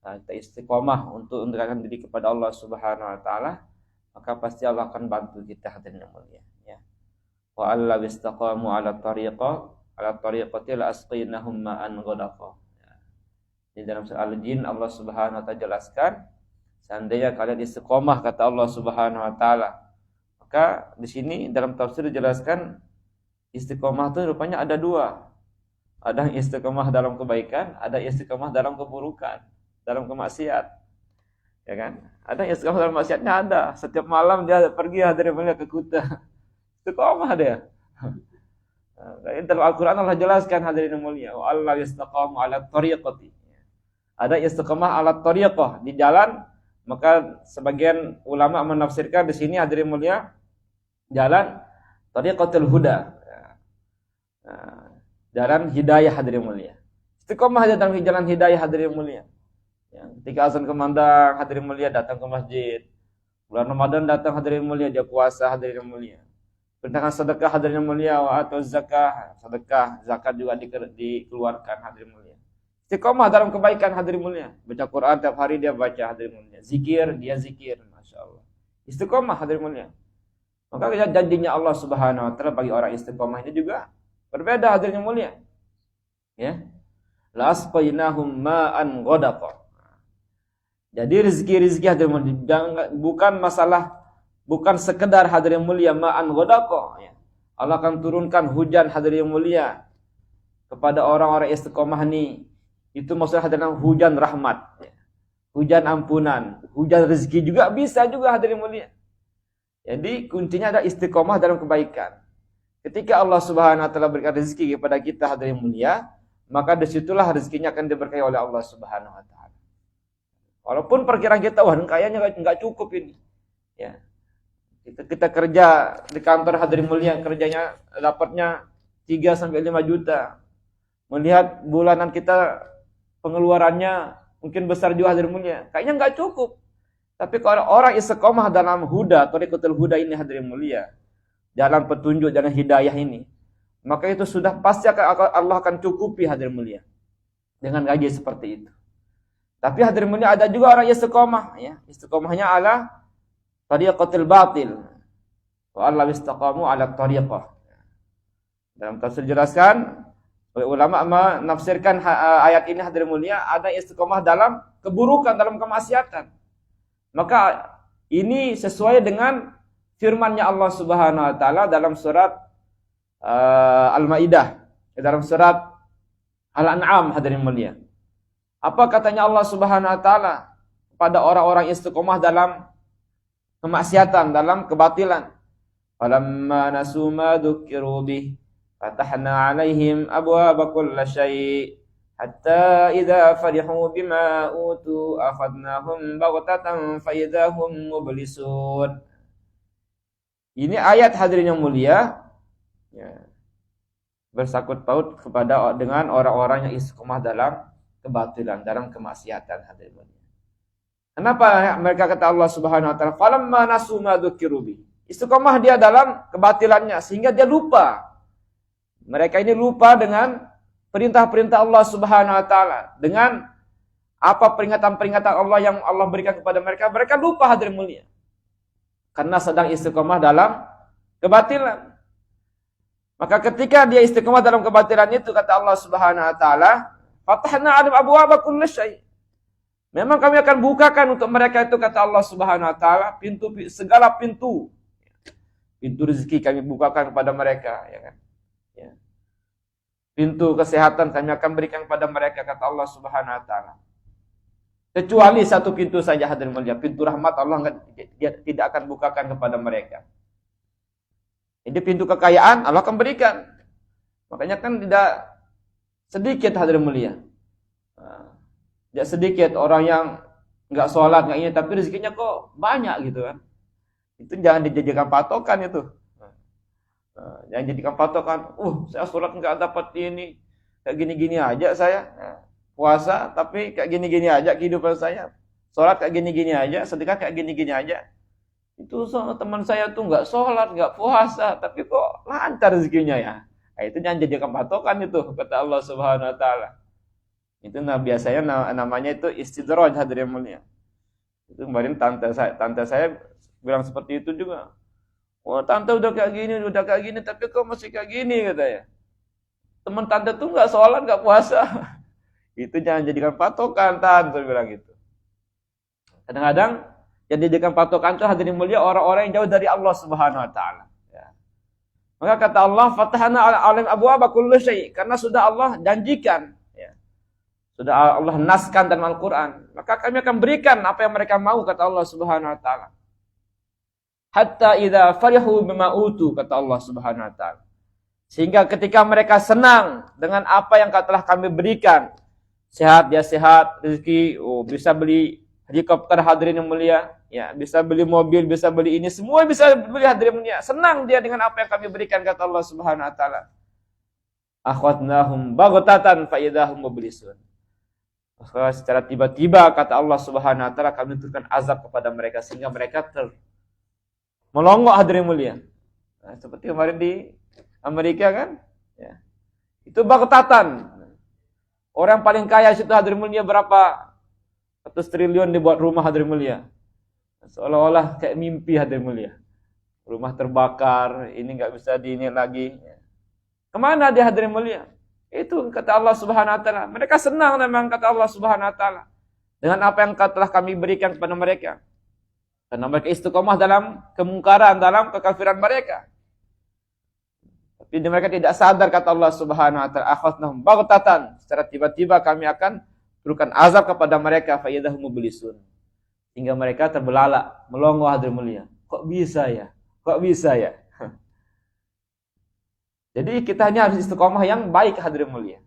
kita istiqomah untuk mendekatkan diri kepada Allah Subhanahu wa taala, maka pasti Allah akan bantu kita hadirin yang mulia, ya. Wa alla istaqamu ala tariqati la asqinahum ma'an ghadaqa. Di dalam surah Al-Jin Allah Subhanahu wa taala jelaskan, seandainya kalian istiqomah kata Allah Subhanahu wa taala. Maka di sini dalam tafsir dijelaskan istiqomah itu rupanya ada 2. Ada yang istiqomah dalam kebaikan, ada istiqomah dalam keburukan, dalam kemaksiat. Ya kan? Ada yang istiqomah dalam maksiatnya ada. Setiap malam dia pergi hadirin mulia ke kuta. Istiqomah dia. Dalam Al-Qur'an Allah jelaskan hadirin mulia, wa Allah yastaqamu ala tariqati. Ada istiqomah ala tariqah, di jalan Maka sebagian ulama menafsirkan di sini hadirin mulia jalan tariqatul huda. Jalan hidayah hadirin mulia. Istiqomah dalam jalan hidayah hadirin mulia. Ya, ketika azan kumandang hadirin mulia datang ke masjid. Bulan Ramadan datang hadirin mulia dia puasa hadirin mulia. Perintahkan sedekah hadirin mulia atau zakah, sedekah, zakat juga dikeluarkan hadirin mulia. Istiqomah dalam kebaikan hadirin mulia. Baca Quran tiap hari dia baca hadirin mulia. Zikir, dia zikir, masya-Allah. Istiqomah hadirin mulia. Maka janjinya Allah Subhanahu wa taala bagi orang istiqomah ini juga berbeda hadirin mulia. Ya. La asqainahum ma'an ghadaqa. Jadi rezeki-rezeki hadirin mulia bukan sekedar hadirin mulia ma'an ghadaqa ya. Allah akan turunkan hujan hadirin mulia kepada orang-orang istiqomah ini. Itu maksudnya hadirin hujan rahmat ya. Hujan ampunan, hujan rezeki juga bisa juga hadirin mulia. Jadi kuncinya ada istiqomah dalam kebaikan. Ketika Allah Subhanahu wa taala berikan rezeki kepada kita hadirin mulia, maka disitulah rezekinya akan diberkahi oleh Allah Subhanahu wa taala. Walaupun perkiraan kita wah kayaknya enggak cukup ini. Ya. Kita kerja di kantor hadirin mulia, kerjanya dapatnya 3 sampai 5 juta. Melihat bulanan kita pengeluarannya mungkin besar juga hadirin mulia. Kayaknya enggak cukup. Tapi kalau orang istiqomah dalam huda, tariqatul huda ini hadirin mulia, jalan petunjuk, jalan hidayah ini, maka itu sudah pasti Allah akan cukupi hadirin mulia dengan gaji seperti itu. Tapi hadirin mulia ada juga orang istiqomah ya, istiqomahnya ala tariqatul batil. Wa Allah istaqamu ala tariqah. Dalam tafsir jelaskan oleh ulama menafsirkan ayat ini hadirin mulia ada istiqomah dalam keburukan, dalam kemaksiatan. Maka ini sesuai dengan firman-Nya Allah Subhanahu wa taala dalam surat Al-Maidah, dalam surat Al-An'am hadirin mulia. Apa katanya Allah Subhanahu wa taala kepada orang-orang istiqomah dalam kemaksiatan, dalam kebatilan? Falamma nasu ma dzukiru bih fatahna 'alaihim abwaaba kulli syai' hatta idza farihu bima utu akhadnahum baghtatan fa idzahum mublisun. Ini ayat hadirin yang mulia ya, bersangkut paut kepada dengan orang-orang yang istiqomah dalam kebatilan, dalam kemaksiatan hadirin mulia. Kenapa mereka kata Allah Subhanahu wa taala falamma nasu ma dzukiru bi? Istiqomah dia dalam kebatilannya sehingga dia lupa. Mereka ini lupa dengan perintah-perintah Allah Subhanahu wa taala, dengan apa peringatan-peringatan Allah yang Allah berikan kepada mereka, mereka lupa hadirin mulia. Karena sedang istiqomah dalam kebatilan. Maka ketika dia istiqomah dalam kebatilan itu kata Allah Subhanahu wa taala, "Fatahna 'alaihim abwaaba kulli syai'." Memang kami akan bukakan untuk mereka itu kata Allah Subhanahu wa taala segala pintu. Pintu rezeki kami bukakan kepada mereka, ya kan? Ya. Pintu kesehatan kami akan berikan kepada mereka kata Allah Subhanahu wa taala. Kecuali satu pintu saja hadirin mulia, pintu rahmat Allah tidak akan bukakan kepada mereka. Jadi pintu kekayaan Allah akan berikan. Makanya kan tidak sedikit hadirin mulia. Tidak sedikit orang yang enggak sholat, enggak ini tapi rezekinya kok banyak gitu kan. Itu jangan dijadikan patokan itu. Jangan jadikan patokan, saya sholat enggak dapat ini, kayak gini-gini aja saya. Puasa tapi kayak gini-gini aja kehidupan saya. Sholat kayak gini-gini aja, sedekah kayak gini-gini aja. Itu teman saya tuh enggak sholat, enggak puasa, tapi kok lancar rezekinya ya. Nah, itu jangan jadikan patokan itu, kata Allah Subhanahu wa taala. Itu biasanya namanya itu istidraj hadirin mulia. Itu kemarin tante saya bilang seperti itu juga. Oh, tante udah kayak gini, tapi kok masih kayak gini katanya. Teman tante tuh enggak sholat, enggak puasa. Itu jangan jadikan patokan, tante bilang gitu. Kadang-kadang yang dijadikan patokan itu hadirin mulia orang-orang yang jauh dari Allah Subhanahu wa taala. Ya. Maka kata Allah, "Fatahna 'alaihim abwaaba kulli syai'." Karena sudah Allah janjikan, ya. Sudah Allah naskan dalam Al-Qur'an. Maka kami akan berikan apa yang mereka mau kata Allah Subhanahu wa taala. Hatta idza farihu bima utu kata Allah Subhanahu wa taala. Sehingga ketika mereka senang dengan apa yang telah kami berikan, sehat dia sehat, rezeki bisa beli helikopter hadirin yang mulia, ya, bisa beli mobil, bisa beli ini, semua bisa beli hadirin mulia. Senang dia dengan apa yang kami berikan, kata Allah Subhanahu wa taala. Akhadnahum baghtatan fa idahum mublisun. Secara tiba-tiba kata Allah Subhanahu wa taala kami turunkan azab kepada mereka sehingga mereka melongo hadirin mulia. Nah, seperti kemarin di Amerika kan? Ya. Itu baghtatan. Orang paling kaya situ hadirin mulia berapa 100 triliun dibuat rumah hadirin mulia. Seolah-olah kayak mimpi hadirin mulia. Rumah terbakar, ini enggak bisa ini lagi. Kemana dia hadirin mulia? Itu kata Allah Subhanahu wa taala. Mereka senang memang kata Allah Subhanahu wa taala dengan apa yang telah kami berikan kepada mereka. Karena mereka istiqomah dalam kemungkaran, dalam kekafiran mereka. Tapi mereka tidak sadar kata Allah Subhanahu wa taala, akhadnahum baghtatan. Secara tiba-tiba kami akan turunkan azab kepada mereka fa idahum mublisun. Hingga mereka terbelalak, melongo hadirin mulia. Kok bisa ya? Kok bisa ya? Jadi kita hanya harus istiqomah yang baik hadirin mulia.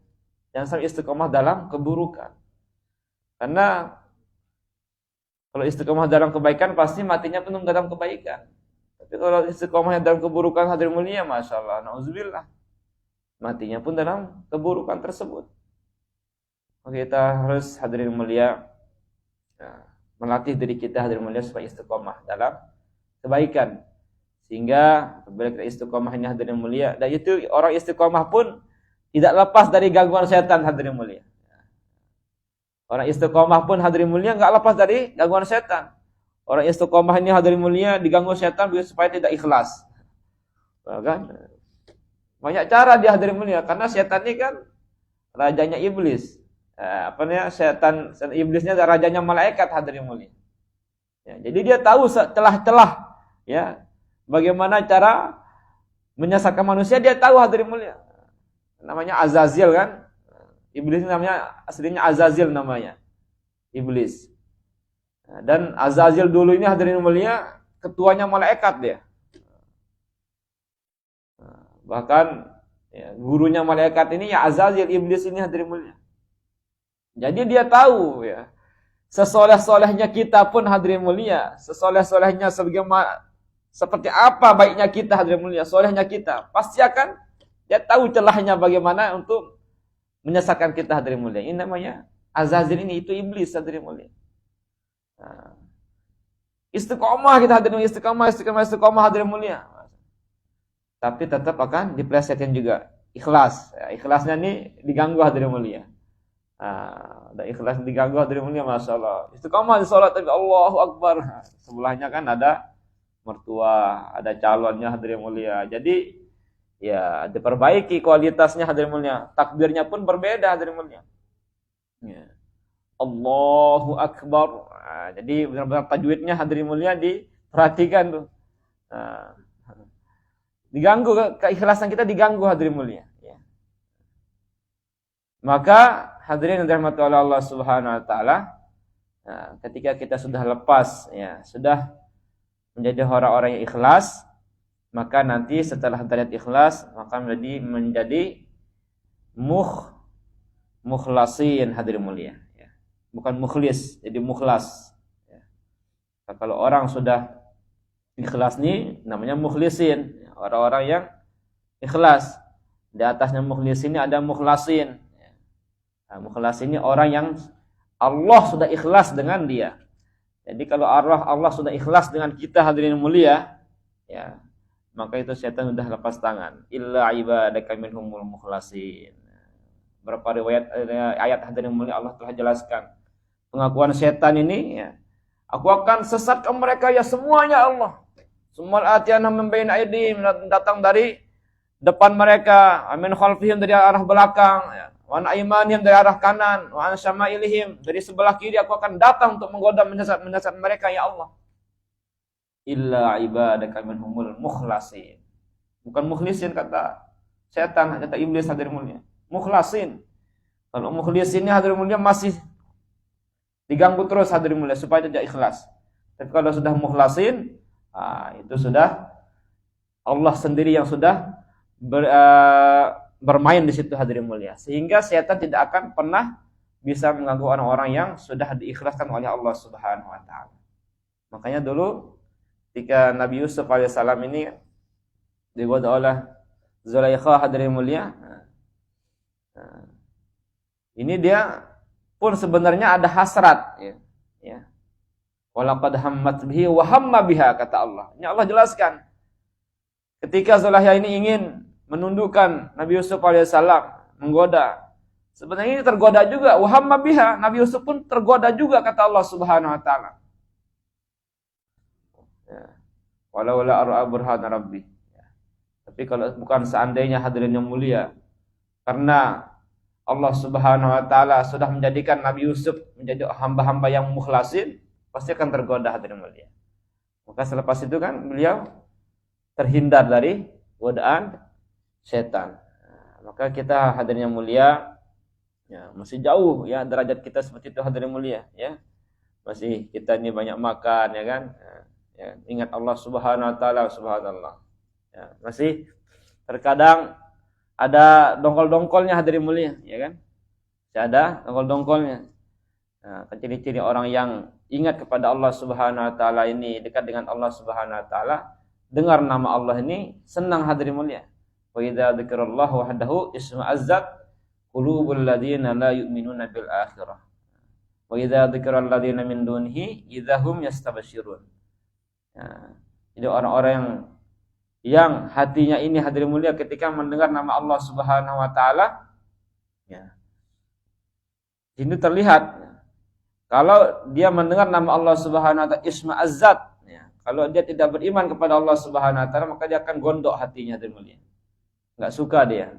Jangan sampai istiqomah dalam keburukan. Karena kalau istiqomah dalam kebaikan pasti matinya penuh dalam kebaikan. Tapi kalau istiqomahnya dalam keburukan hadirin mulia, masya Allah, na'udzubillah, matinya pun dalam keburukan tersebut. Maka kita harus hadirin mulia melatih diri kita hadirin mulia supaya istiqomah dalam kebaikan. Sehingga apabila kita istiqomahnya hadirin mulia, dan itu orang istiqomah pun tidak lepas dari gangguan setan hadirin mulia. Orang istiqomah pun hadirin mulia enggak lepas dari gangguan setan. Orang istiqomah ini hadirin mulia diganggu setan supaya tidak ikhlas. Kan? Banyak cara dia hadirin mulia karena setan ini kan rajanya iblis. Setan iblisnya rajanya malaikat hadirin mulia. Ya, jadi dia tahu celah-celah ya bagaimana cara menyesatkan manusia, dia tahu hadirin mulia. Namanya Azazil kan? Iblis namanya aslinya Azazil namanya. Iblis. Dan Azazil dulu ini hadirin mulia ketuanya malaikat dia. Bahkan ya, gurunya malaikat ini ya Azazil, iblis ini hadirin mulia. Jadi dia tahu ya. Sesoleh-solehnya kita pun hadirin mulia, sesoleh-solehnya seperti apa baiknya kita hadirin mulia, solehnya kita, pasti akan dia tahu celahnya bagaimana untuk menyesatkan kita hadirin mulia. Ini namanya Azazil ini, itu iblis hadirin mulia. Nah, istiqomah kita hadirin mulia, istiqomah hadirin mulia. Tapi tetap akan diplesetin juga. Ikhlas. Ya, ikhlasnya ini diganggu hadirin mulia. Ada ikhlas diganggu hadirin mulia, masya Allah. Istiqomah di sholat tapi Allahu Akbar. Sebelahnya kan ada mertua, ada calonnya hadirin mulia. Jadi ya diperbaiki kualitasnya hadirin mulia. Takbirnya pun berbeda hadirin mulia. Ya. Allahu Akbar. Jadi benar-benar tajwidnya hadirin mulia diperhatikan tuh. Diganggu, keikhlasan kita diganggu hadirin mulia. Ya. Maka hadirin yang dirahmati oleh Allah Subhanahu wa taala, ketika kita sudah lepas ya, sudah menjadi orang-orang yang ikhlas, maka nanti setelah derajat ikhlas maka menjadi mukhlasin hadirin mulia ya. Bukan mukhlis, jadi mukhlas ya. Nah, kalau orang sudah ikhlas nih namanya mukhlisin, ya, orang-orang yang ikhlas. Di atasnya mukhlisin ini ada mukhlasin ya. Nah, mukhlasin ini orang yang Allah sudah ikhlas dengan dia. Jadi kalau Allah sudah ikhlas dengan kita hadirin mulia, ya, maka itu setan sudah lepas tangan. Illa ibadaka minhumul mukhlasin. Berapa riwayat ayat hadirin mulia Allah telah jelaskan pengakuan setan ini ya. Aku akan sesatkan mereka ya semuanya Allah. Semua atiana min bain aidihim, datang dari depan mereka, amin khalfihim dari arah belakang ya. Wa an aymanihim dari arah kanan, wa an syama'ilihim dari sebelah kiri, aku akan datang untuk menggoda menyesat mereka ya Allah. Illa ibadaka minhumul mukhlasin. Bukan mukhlisin kata setan, kata iblis hadirin mulia. Mukhlasin. Kalau mukhlisin ini hadirin mulia masih diganggu terus hadirin mulia supaya tidak ikhlas. Tapi kalau sudah mukhlasin, itu sudah Allah sendiri yang sudah bermain di situ hadirin mulia, sehingga setan tidak akan pernah bisa mengganggu orang-orang yang sudah diikhlaskan oleh Allah Subhanahu wa taala. Makanya dulu ketika Nabi Yusuf alaihissalam ini digoda oleh Zulaikha hadirin mulia, ini dia pun sebenarnya ada hasrat, ya. Walaqad hammat bihi wa hamma biha, kata Allah. Ini Allah jelaskan. Ketika Zulaikha ini ingin menundukkan Nabi Yusuf alaihissalam, menggoda. Sebenarnya ini tergoda juga. Wa hamma biha, Nabi Yusuf pun tergoda juga, kata Allah Subhanahu wa taala. Walau la ar'a burhana rabbi. Tapi kalau bukan seandainya hadirin yang mulia, karena Allah Subhanahu wa taala sudah menjadikan Nabi Yusuf menjadi hamba-hamba yang mukhlasin, pasti akan tergoda hadirin mulia. Maka selepas itu kan beliau terhindar dari godaan setan. Maka kita hadirin yang mulia, ya, masih jauh ya derajat kita seperti itu hadirin mulia, ya. Masih kita ini banyak makan, ya kan? Ya, ingat Allah Subhanahu wa taala, subhanallah. Ya, masih terkadang ada dongkol-dongkolnya hadirin mulia, ya kan? Masih ada dongkol-dongkolnya. Nah, ciri-ciri orang yang ingat kepada Allah Subhanahu wa taala ini, dekat dengan Allah Subhanahu wa taala, dengar nama Allah ini senang hadirin mulia. Wa idza dzikrallahu wahdahu isma'azzat qulubul ladzina la yu'minuna bil akhirah. Wa idza dzikral ladzina min dunihi idzahum yastabsyirun. Ya, jadi orang-orang yang hatinya ini hadirin mulia ketika mendengar nama Allah Subhanahu wa taala, ya. Ini terlihat kalau dia mendengar nama Allah Subhanahu wa taala isma'azzat, ya. Kalau dia tidak beriman kepada Allah Subhanahu wa taala, maka dia akan gondok hatinya hadirin mulia. Enggak suka dia.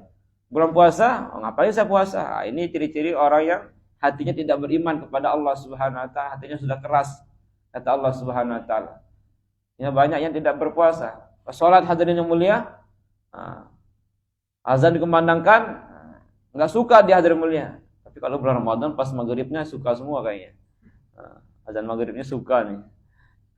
Bulan puasa, ngapain saya puasa? Ini ciri-ciri orang yang hatinya tidak beriman kepada Allah Subhanahu wa taala, hatinya sudah keras, kata Allah Subhanahu wa taala. Ya, banyak yang tidak berpuasa. Salat hadirin yang mulia, azan dikumandangkan, enggak suka dia hadirin mulia. Tapi kalau bulan Ramadan pas maghribnya suka semua kayaknya. Azan maghribnya suka nih.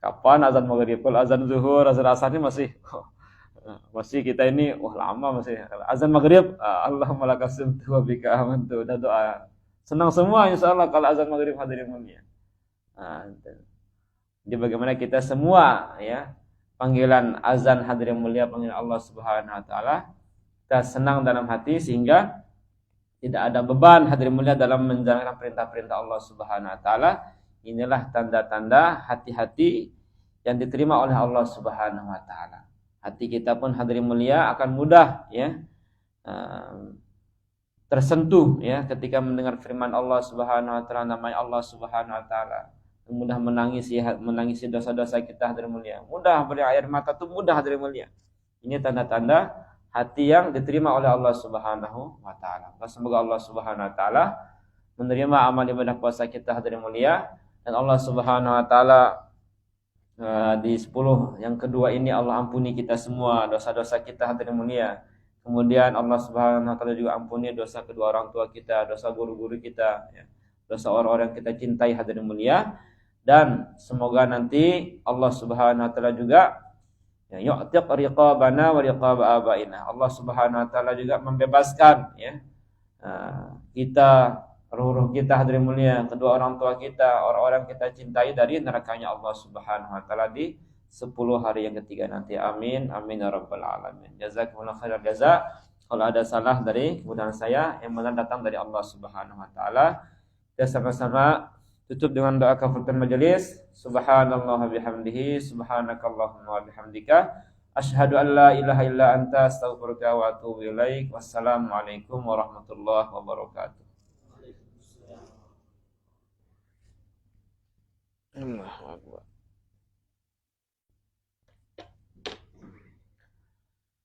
Kapan azan maghrib? Kalau azan zuhur, azan asar ini masih kita ini lama masih. Azan maghrib, Allahumma lakasimtu wa bika amantu, udah doa. Senang semua insyaallah kalau azan maghrib hadirin mulia. Jadi bagaimana kita semua, ya, panggilan azan hadirin mulia, panggilan Allah Subhanahu wa taala, kita senang dalam hati sehingga tidak ada beban hadirin mulia dalam menjalankan perintah-perintah Allah Subhanahu wa taala. Inilah tanda-tanda hati-hati yang diterima oleh Allah Subhanahu wa taala. Hati kita pun hadirin mulia akan mudah, ya, tersentuh, ya, ketika mendengar firman Allah Subhanahu wa taala, namanya Allah Subhanahu wa taala. Mudah menangisi dosa-dosa kita hadirin mulia. Mudah berair mata itu mudah hadirin mulia. Ini tanda-tanda hati yang diterima oleh Allah Subhanahu wa taala. Semoga Allah Subhanahu wa taala menerima amal ibadah puasa kita hadirin mulia, dan Allah Subhanahu wa taala di 10 yang kedua ini Allah ampuni kita semua dosa-dosa kita hadirin mulia. Kemudian Allah Subhanahu wa taala juga ampuni dosa kedua orang tua kita, dosa guru-guru kita, ya, dosa orang-orang yang kita cintai hadirin mulia. Dan semoga nanti Allah Subhanahu wa taala juga, ya, yu'tiq riqabana wa riqab abaina. Allah Subhanahu wa taala juga membebaskan, ya, kita, ruh-ruh kita hadirin mulia, kedua orang tua kita, orang-orang kita cintai dari nerakanya Allah Subhanahu wa taala di 10 hari yang ketiga nanti. Amin amin ya rabbal alamin. Jazakumullahu khairal jaza. Kalau ada salah dari kemudian saya, yang benar datang dari Allah Subhanahu wa taala. Kita sama-sama tutup dengan doa kafaratul majelis. Subhanallah bihamdihi, subhanakallahumma wa bihamdika, asyhadu an la ilaha illa anta, astaghfiruka wa atubu ilaik. Wassalamualaikum warahmatullahi wabarakatuh. Allahu akbar.